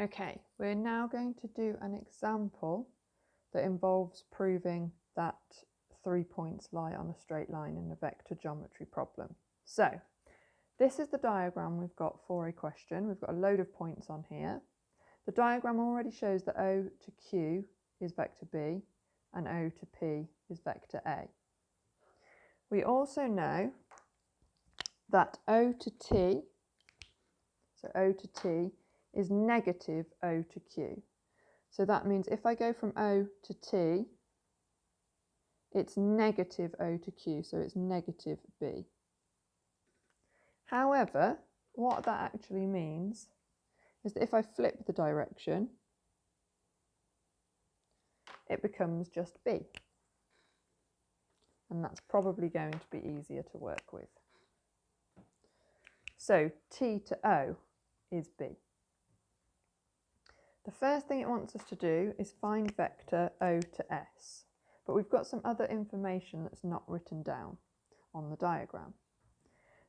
Okay, we're now going to do an example that involves proving that 3 points lie on a straight line in a vector geometry problem. So, this is the diagram we've got for a question. We've got a load of points on here. The diagram already shows that O to Q is vector B and O to P is vector A. We also know that O to T, so O to T, is negative O to Q. So that means if I go from O to T, it's negative O to Q, so it's negative B. However, what that actually means is that if I flip the direction, it becomes just B. And that's probably going to be easier to work with. So T to O is B. The first thing it wants us to do is find vector O to S. But we've got some other information that's not written down on the diagram.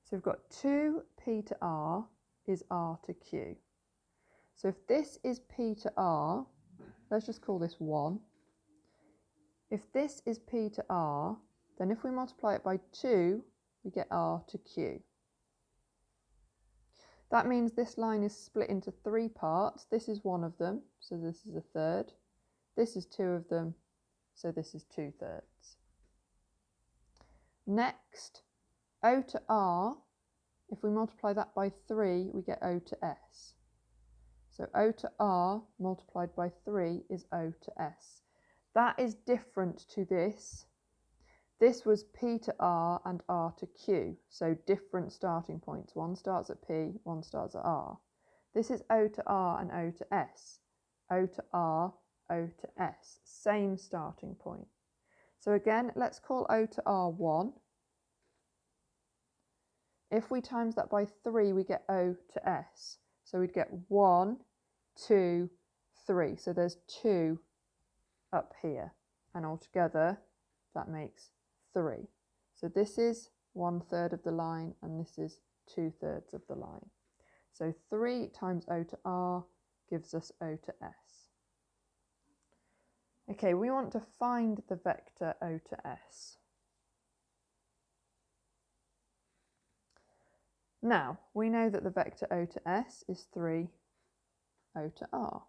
So we've got 2P to R is R to Q. So if this is P to R, let's just call this 1. If this is P to R, then if we multiply it by 2, we get R to Q. That means this line is split into 3 parts. This is one of them, so this is a third. This is 2 of them, so this is 2/3. Next, O to R, if we multiply that by 3, we get O to S. So O to R multiplied by 3 is O to S. That is different to this. This was P to R and R to Q, so different starting points. One starts at P, one starts at R. This is O to R and O to S. O to R, O to S, same starting point. So again, let's call O to R 1. If we times that by 3, we get O to S. So we'd get 1, 2, 3. So there's 2 up here. And altogether, that makes 3. So this is 1/3 of the line and this is 2/3 of the line. So 3 times O to R gives us O to S. Okay, we want to find the vector O to S. Now, we know that the vector O to S is 3 O to R.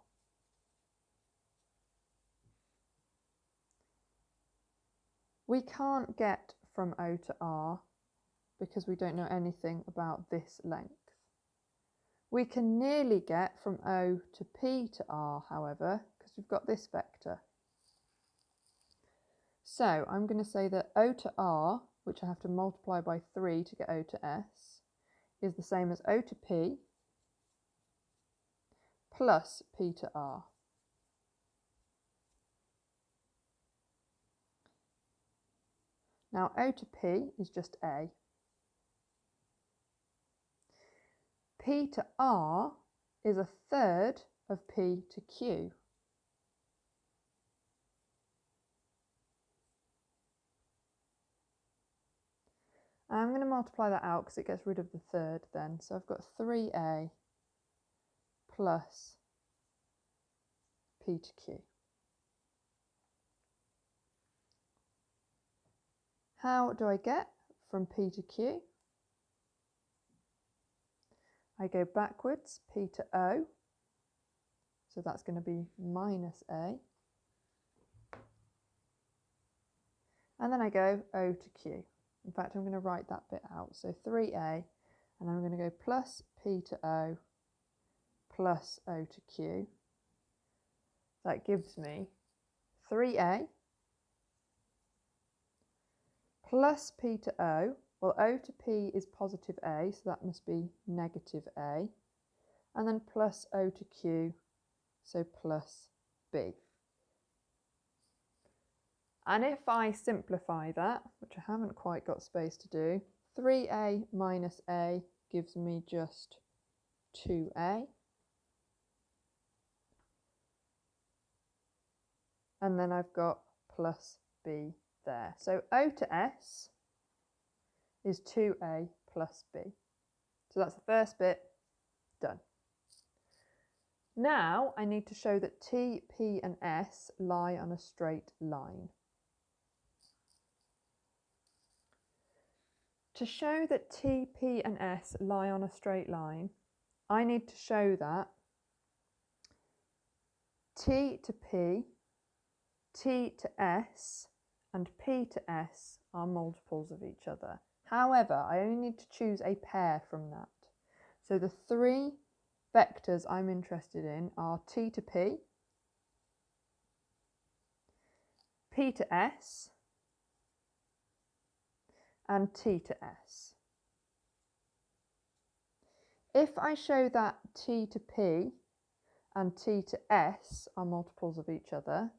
We can't get from O to R because we don't know anything about this length. We can nearly get from O to P to R, however, because we've got this vector. So I'm going to say that O to R, which I have to multiply by 3 to get O to S, is the same as O to P plus P to R. Now O to P is just A. P to R is a third of P to Q. I'm going to multiply that out because it gets rid of the third then. So I've got 3A plus P to Q. How do I get from P to Q? I go backwards, P to O. So that's going to be minus A. And then I go O to Q. In fact, I'm going to write that bit out. So 3A, and I'm going to go plus P to O plus O to Q. That gives me 3A plus P to O. Well, O to P is positive A, so that must be negative A. And then plus O to Q, so plus B. And if I simplify that, which I haven't quite got space to do, 3A minus A gives me just 2A. And then I've got plus B there. So O to S is 2A plus B. So that's the first bit done. Now I need to show that T, P and S lie on a straight line. To show that T, P and S lie on a straight line, I need to show that T to P, T to S and P to S are multiples of each other. However, I only need to choose a pair from that. So the three vectors I'm interested in are T to P, P to S and T to S. If I show that T to P and T to S are multiples of each other,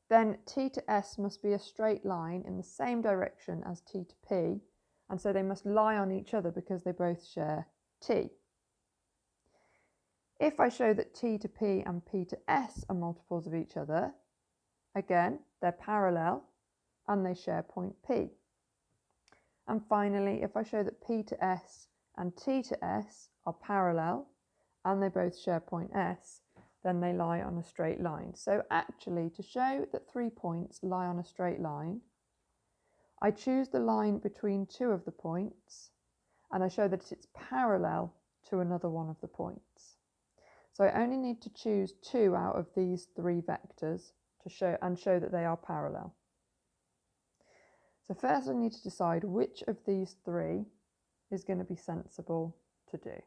then T to S must be a straight line in the same direction as T to P, and so they must lie on each other because they both share T. If I show that T to P and P to S are multiples of each other, again, they're parallel and they share point P. And finally, if I show that P to S and T to S are parallel and they both share point S, then they lie on a straight line. So actually, to show that 3 points lie on a straight line, I choose the line between two of the points and I show that it's parallel to another one of the points. So I only need to choose 2 out of these 3 vectors to show that they are parallel. So first I need to decide which of these 3 is going to be sensible to do.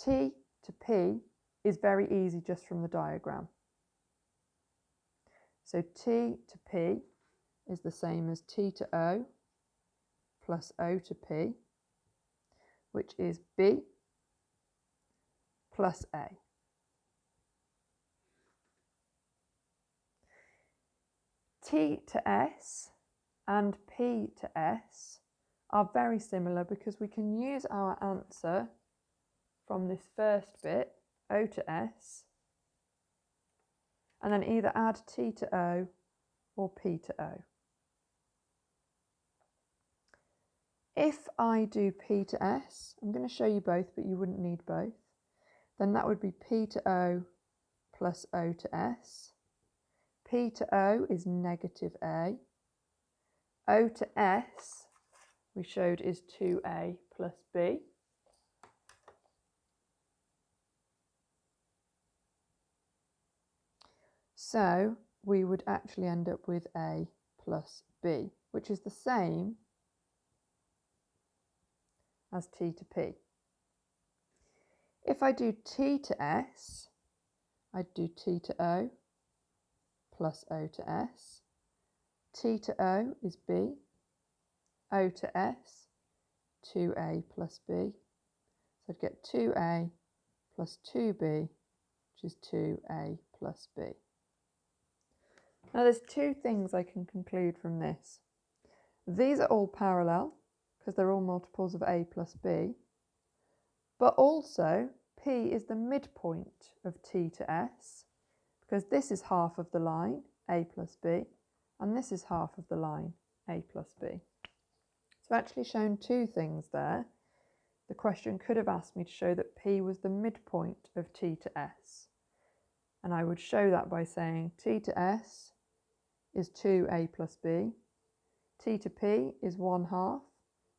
T to P is very easy just from the diagram. So T to P is the same as T to O plus O to P, which is B plus A. T to S and P to S are very similar because we can use our answer from this first bit, O to S, and then either add T to O or P to O. If I do P to S, I'm going to show you both, but you wouldn't need both, then that would be P to O plus O to S. P to O is negative A. O to S, we showed, is 2A plus B. So we would actually end up with A plus B, which is the same as T to P. If I do T to S, I'd do T to O plus O to S. T to O is B. O to S, 2A plus B. So I'd get 2A plus 2B, which is 2A plus B. Now there's 2 things I can conclude from this. These are all parallel because they're all multiples of A plus B, but also P is the midpoint of T to S because this is half of the line, A plus B, and this is half of the line, A plus B. So I've actually shown 2 things there. The question could have asked me to show that P was the midpoint of T to S. And I would show that by saying T to S is 2A plus B, T to P is 1/2,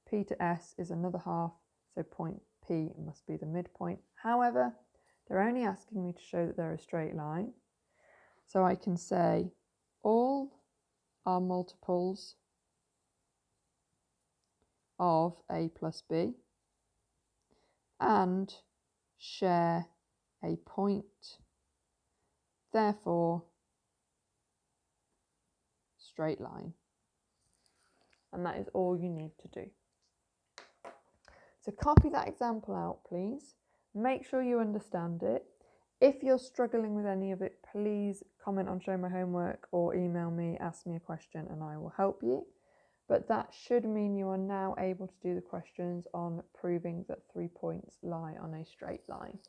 P to S is another half, so point P must be the midpoint. However, they're only asking me to show that they're a straight line. So I can say all are multiples of A plus B and share a point, therefore straight line. And that is all you need to do. So copy that example out, please. Make sure you understand it. If you're struggling with any of it, please comment on Show My Homework or email me, ask me a question and I will help you. But that should mean you are now able to do the questions on proving that 3 points lie on a straight line.